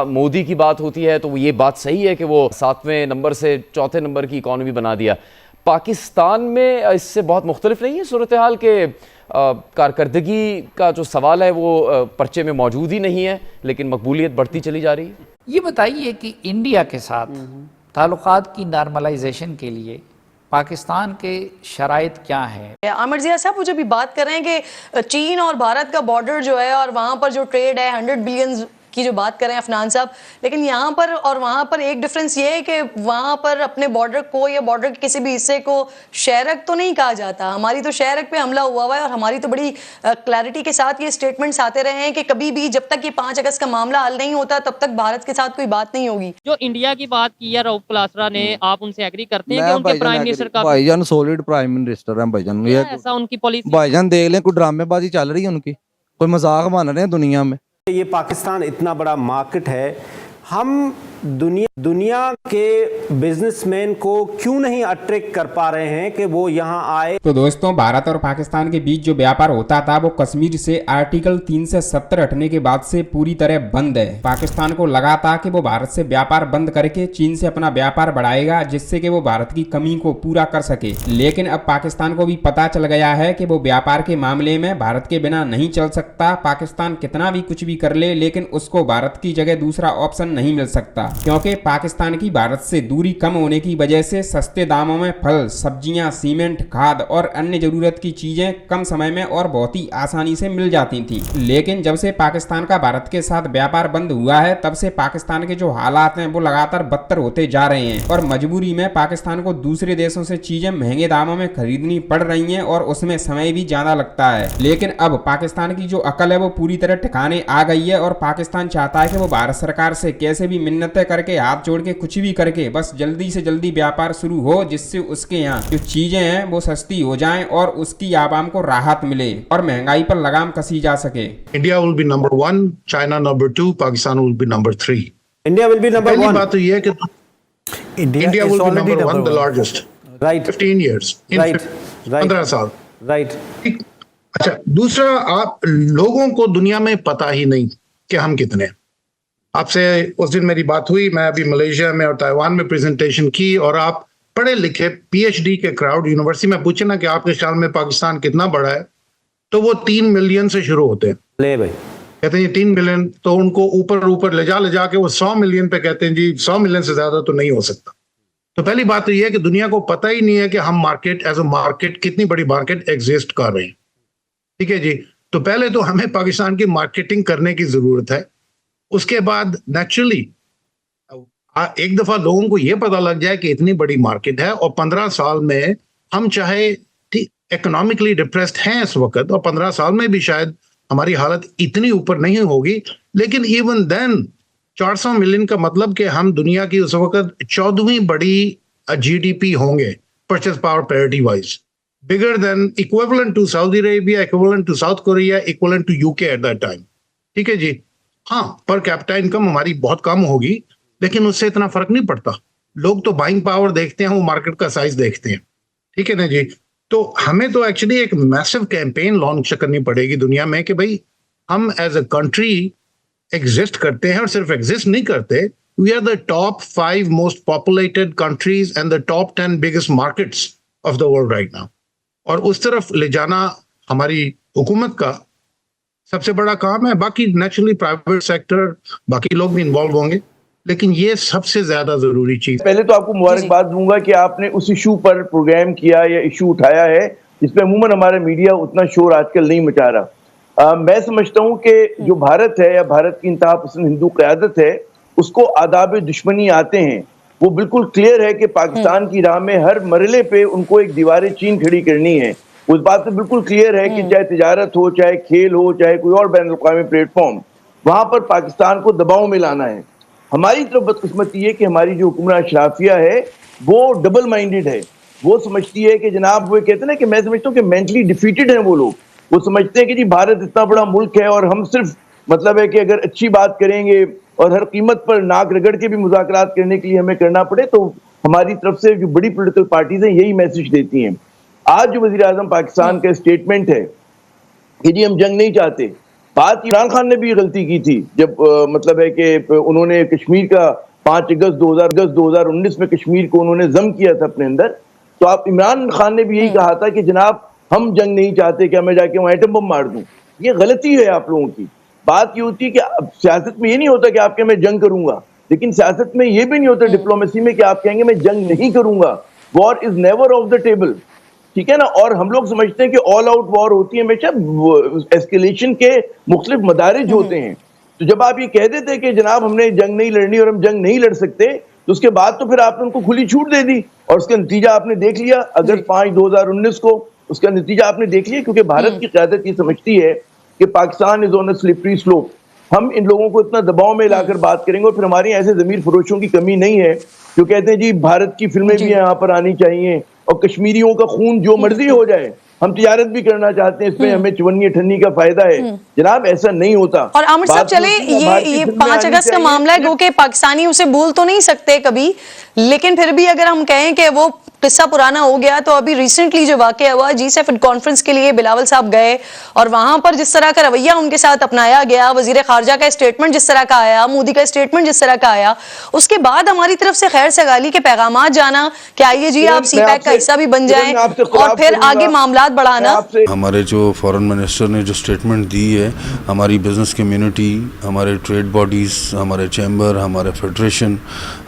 मोदी की बात होती है तो ये बात सही है कि वो 7वें नंबर से 4थे नंबर की इकॉनमी बना दिया। पाकिस्तान में इससे बहुत मुख्तलिफ नहीं है सूरत हाल के कारकर्दगी का जो सवाल है वो पर्चे में मौजूद ही नहीं है, लेकिन मकबूलियत बढ़ती चली जा रही है। ये बताइए कि इंडिया के साथ ताल्लुकात की नॉर्मलाइजेशन के लिए पाकिस्तान के शराइत क्या है? आमिर जिया साहब, वो जब भी बात कर रहे हैं कि चीन और भारत का बॉर्डर जो है और वहां पर जो ट्रेड है 100 बिलियन की जो बात कर रहे हैं अफनान साहब, लेकिन यहाँ पर और वहां पर एक डिफरेंस ये है कि वहां पर अपने बॉर्डर को या बॉर्डर के किसी भी हिस्से को शहरक तो नहीं कहा जाता। हमारी तो शहरक पे हमला हुआ है और हमारी तो बड़ी क्लैरिटी के साथ ये स्टेटमेंट्स आते रहे हैं कि कभी भी जब तक ये 5 अगस्त का मामला हल नहीं होता तब तक भारत के साथ कोई बात नहीं होगी। जो इंडिया की बात की है रऊफ क्लासरा ने, आप उनसे एग्री करते हैं कि उनके प्राइम मिनिस्टर का भाईजान सॉलिड प्राइम मिनिस्टर है भाईजान? ये ऐसा उनकी पॉलिसी भाईजान देख लें, कोई ड्रामेबाजी चल रही है उनकी, कोई मजाक बन रहे हैं दुनिया में। ये पाकिस्तान इतना बड़ा मार्केट है, हम दुनिया के बिजनेसमैन को क्यों नहीं अट्रैक्ट कर पा रहे हैं कि वो यहाँ आए? तो दोस्तों, भारत और पाकिस्तान के बीच जो व्यापार होता था वो कश्मीर से आर्टिकल 370 हटने के बाद से पूरी तरह बंद है। पाकिस्तान को लगा था कि वो भारत से व्यापार बंद करके चीन से अपना व्यापार बढ़ाएगा, जिससे कि वो भारत की कमी को पूरा कर सके। लेकिन अब पाकिस्तान को भी पता चल गया है कि वो व्यापार के मामले में भारत के बिना नहीं चल सकता। पाकिस्तान कितना भी कुछ भी कर ले, लेकिन उसको भारत की जगह दूसरा ऑप्शन नहीं मिल सकता, क्योंकि पाकिस्तान की भारत से दूरी कम होने की वजह से सस्ते दामों में फल, सब्जियां, सीमेंट, खाद और अन्य जरूरत की चीजें कम समय में और बहुत ही आसानी से मिल जाती थी। लेकिन जब से पाकिस्तान का भारत के साथ व्यापार बंद हुआ है, तब से पाकिस्तान के जो हालात हैं वो लगातार बदतर होते जा रहे हैं और मजबूरी में पाकिस्तान को दूसरे देशों से चीजें महंगे दामों में खरीदनी पड़ रही हैं और उसमें समय भी ज्यादा लगता है। लेकिन अब पाकिस्तान की जो अकल है वो पूरी तरह ठिकाने आ गई है और पाकिस्तान चाहता है कि वो भारत सरकार से कैसे भी मिन्नतें करके, हाथ जोड़ के, कुछ भी करके बस जल्दी से जल्दी व्यापार शुरू हो, जिससे उसके यहाँ जो चीजें हैं वो सस्ती हो जाएं और उसकी आवाम को राहत मिले और महंगाई पर लगाम कसी जा सके। India will be number 1, China number 2, Pakistan will be number 3। India will be number 1। पहली बात तो ये है कि India will be number 1, the largest, right, 15 years, right, 15 साल, राइट। अच्छा, दूसरा, आप लोगों को दुनिया में पता ही नहीं कि हम कितने हैं। आपसे उस दिन मेरी बात हुई, मैं अभी मलेशिया में और ताइवान में प्रेजेंटेशन की, और आप पढ़े लिखे पीएचडी के क्राउड यूनिवर्सिटी में पूछे ना कि आपके ख्याल में पाकिस्तान कितना बड़ा है, तो वो 3 मिलियन से शुरू होते हैं। ले भाई, कहते हैं 3 मिलियन, तो उनको ऊपर ले जा के वो 100 मिलियन पे कहते हैं जी 100 मिलियन से ज्यादा तो नहीं हो सकता। तो पहली बात तो ये है कि दुनिया को पता ही नहीं है कि हम मार्केट एज अ मार्केट, कितनी बड़ी मार्केट एग्जिस्ट कर रहे हैं। ठीक है जी, तो पहले तो हमें पाकिस्तान की मार्केटिंग करने की जरूरत है। उसके बाद नेचुरली एक दफा लोगों को यह पता लग जाए कि इतनी बड़ी मार्केट है और 15 साल में हम चाहे इकोनॉमिकली डिप्रेस्ड हैं इस वक्त, और 15 साल में भी शायद हमारी हालत इतनी ऊपर नहीं होगी, लेकिन इवन देन 400 मिलियन का मतलब कि हम दुनिया की उस वक्त 14वीं बड़ी जीडीपी होंगे, purchase power parity wise, bigger than, equivalent to Saudi Arabia, equivalent to South Korea, equivalent to UK at that time. ठीक है जी, हाँ, पर कैपिटा इनकम हमारी बहुत कम होगी, लेकिन उससे इतना फर्क नहीं पड़ता। लोग तो बाइंग पावर देखते हैं, वो मार्केट का साइज देखते हैं। ठीक है ना जी, तो हमें तो एक्चुअली एक मैसिव कैंपेन लॉन्च करनी पड़ेगी दुनिया में कि भाई हम एज अ कंट्री एग्जिस्ट करते हैं, और सिर्फ एग्जिस्ट नहीं करते, we are the top 5 most populated countries and the top 10 biggest markets of the world right now. और उस तरफ ले जाना हमारी हुकूमत का सबसे बड़ा काम है। बाकी नेचुरली प्राइवेट सेक्टर, बाकी लोग भी इन्वॉल्व होंगे, लेकिन ये सबसे ज्यादा जरूरी चीज। पहले तो आपको मुबारकबाद दूंगा कि आपने उस इशू पर प्रोग्राम किया या इशू उठाया है जिसपे अमूमन हमारा मीडिया उतना शोर आजकल नहीं मचा रहा। मैं समझता हूं कि जो भारत है या भारत की इंतहा पसंद हिंदू क़यादत है, उसको आदाब दुश्मनी आते हैं। वो बिल्कुल क्लियर है कि पाकिस्तान की राह में हर मरले पे उनको एक दीवार चीन खड़ी करनी है। उस बात से बिल्कुल क्लियर है कि चाहे तिजारत हो, चाहे खेल हो, चाहे कोई और बैन अवी प्लेटफॉर्म, वहां पर पाकिस्तान को दबाव में लाना है। हमारी तरफ बदकिस्मती है कि हमारी जो हुक्मरान अशराफिया है वो डबल माइंडेड है। वो समझती है कि जनाब, वो कहते हैं ना कि मैं समझता हूँ कि मेंटली डिफीटेड है वो लोग। वो समझते हैं कि जी भारत इतना बड़ा मुल्क है और हम सिर्फ मतलब है कि अगर अच्छी बात करेंगे और हर कीमत पर नाक रगड़ के भी मुज़ाकरात करने के लिए हमें करना पड़े, तो हमारी तरफ से जो बड़ी पॉलिटिकल पार्टीज हैं यही मैसेज देती हैं। आज जो वज़ीर आज़म पाकिस्तान का स्टेटमेंट है कि जी हम जंग नहीं चाहते, बात इमरान खान ने भी गलती की थी जब मतलब है कि उन्होंने कश्मीर का 5 अगस्त 2019 में कश्मीर को उन्होंने जम किया था अपने अंदर। तो आप इमरान खान ने भी यही कहा था कि जनाब हम जंग नहीं चाहते, क्या मैं जाके वहां एटम बम मार दूं। ये गलती है आप लोगों की। बात ये होती है कि सियासत में ये नहीं होता कि आपके मैं जंग करूंगा, लेकिन सियासत में ये भी नहीं होता डिप्लोमेसी में कि आप कहेंगे मैं जंग नहीं करूंगा। War is never of the table, ठीक है ना। और हम लोग समझते हैं कि ऑल आउट वॉर होती है हमेशा, एस्केलेशन के मुख्तलिफ मदारिज होते हैं। तो जब आप ये कह देते कि जनाब हमने जंग नहीं लड़नी और हम जंग नहीं लड़ सकते, तो उसके बाद तो फिर आपने उनको खुली छूट दे दी और उसका नतीजा आपने देख लिया अगस्त 5 2019 को। उसका नतीजा आपने देख लिया, क्योंकि भारत की क़यादत ये समझती है कि Pakistan is on a slippery slope. हम इन लोगों को इतना दबाव में लाकर बात करेंगे और फिर हमारे ऐसे जमीर फरोशों की कमी नहीं है जो कहते हैं जी भारत की फिल्में भी यहाँ पर आनी चाहिए और कश्मीरियों का खून जो मर्जी हो जाए, हम तिजारत भी करना चाहते हैं, इसमें हमें चवन्नी ठन्नी का फायदा है। जनाब ऐसा नहीं होता। और आमिर साहब चले, ये 5 अगस्त का मामला है क्योंकि पाकिस्तानी उसे भूल तो नहीं सकते कभी, लेकिन फिर भी अगर हम कहें कि वो किस्सा पुराना हो गया, तो अभी रिसेंटली जो वाकया हुआ G7 कॉन्फ्रेंस के लिए बिलावल साहब गए और वहां पर जिस तरह का रवैया उनके साथ अपनाया गया, वजीर खारजा का स्टेटमेंट जिस तरह का आया, मोदी का स्टेटमेंट जिस तरह का आया, उसके बाद हमारी तरफ से खैर सगाली के पैगाम जाना कि आइए जी आप CPEC का हिस्सा भी बन जाएं और फिर आगे मामलात बढ़ाना। हमारे जो फॉरेन मिनिस्टर ने जो स्टेटमेंट दी है, हमारी बिजनेस कम्युनिटी, हमारे ट्रेड बॉडीज़, हमारे चैम्बर, हमारे फेडरेशन,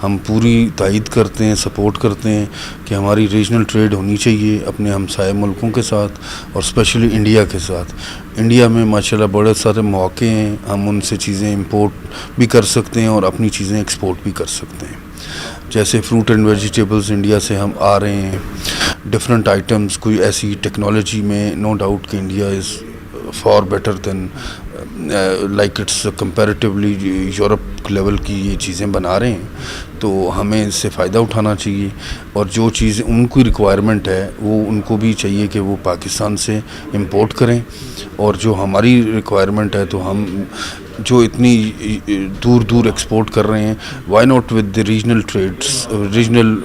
हम पूरी तायद करते हैं, सपोर्ट करते हैं कि हमारी रीजनल ट्रेड होनी चाहिए अपने हमसाए मुल्कों के साथ और स्पेशली इंडिया के साथ। इंडिया में माशाल्लाह बड़े सारे मौके हैं, हम उनसे चीज़ें इंपोर्ट भी कर सकते हैं और अपनी चीज़ें एक्सपोर्ट भी कर सकते हैं। जैसे फ्रूट एंड वेजिटेबल्स इंडिया से हम आ रहे हैं, डिफरेंट आइटम्स, कोई ऐसी टेक्नोलॉजी में नो डाउट कि India is for better than like it's comparatively Europe level की ये चीज़ें बना रहे हैं, तो हमें इससे फ़ायदा उठाना चाहिए। और जो चीज़ उनकी रिक्वायरमेंट है वो उनको भी चाहिए कि वो पाकिस्तान से इंपोर्ट करें, और जो हमारी रिक्वायरमेंट है तो हम जो इतनी दूर दूर एक्सपोर्ट कर रहे हैं, why not with the regional trades, regional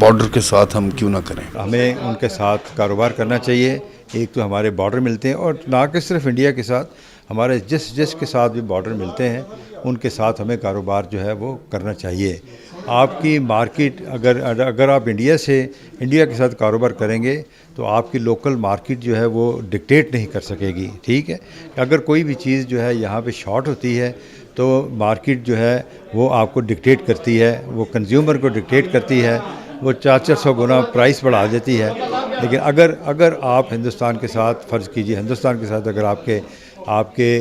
border के साथ हम क्यों ना करें। हमें उनके साथ कारोबार करना चाहिए। एक तो हमारे बॉर्डर मिलते हैं और ना कि सिर्फ इंडिया के साथ, हमारे जिस के साथ भी बॉर्डर मिलते हैं उनके साथ हमें कारोबार जो है वो करना चाहिए। आपकी मार्केट अगर आप इंडिया के साथ कारोबार करेंगे तो आपकी लोकल मार्केट जो है वो डिक्टेट नहीं कर सकेगी, ठीक है। अगर कोई भी चीज़ जो है यहाँ पे शॉर्ट होती है तो मार्केट जो है वो आपको डिक्टेट करती है, वो कंज्यूमर को डिक्टेट करती है, वो 400 गुना प्राइस बढ़ा देती है। लेकिन अगर आप हिंदुस्तान के साथ, फ़र्ज़ कीजिए हिंदुस्तान के साथ अगर आपके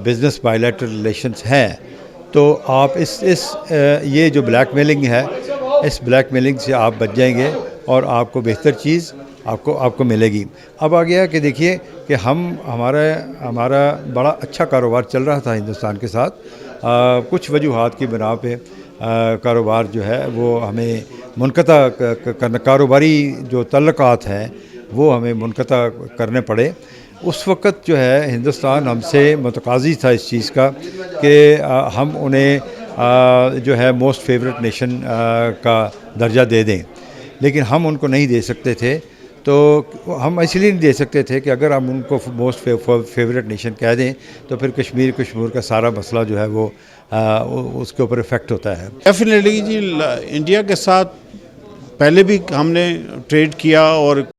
बिज़नेस बायलैटरल रिलेशंस हैं, तो आप ये जो ब्लैकमेलिंग है, इस ब्लैकमेलिंग से आप बच जाएंगे और आपको बेहतर चीज़ आपको मिलेगी। अब आ गया कि देखिए कि हमारा बड़ा अच्छा कारोबार चल रहा था हिंदुस्तान के साथ, कुछ वजूहात की बिना पे कारोबार जो है वो हमें मुनक़ता करना, कारोबारी जो तल्लुकात हैं वो हमें मुनक़ता करने पड़े। उस वक़्त जो है हिंदुस्तान हमसे मुतकाज़ी था इस चीज़ का कि हम उन्हें जो है मोस्ट फेवरेट नेशन का दर्जा दे दें, लेकिन हम उनको नहीं दे सकते थे। तो हम इसलिए नहीं दे सकते थे कि अगर हम उनको मोस्ट फेवरेट नेशन कह दें तो फिर कश्मीर का सारा मसला जो है वो उसके ऊपर इफ़ेक्ट होता है। डेफिनेटली जी, इंडिया के साथ पहले भी हमने ट्रेड किया और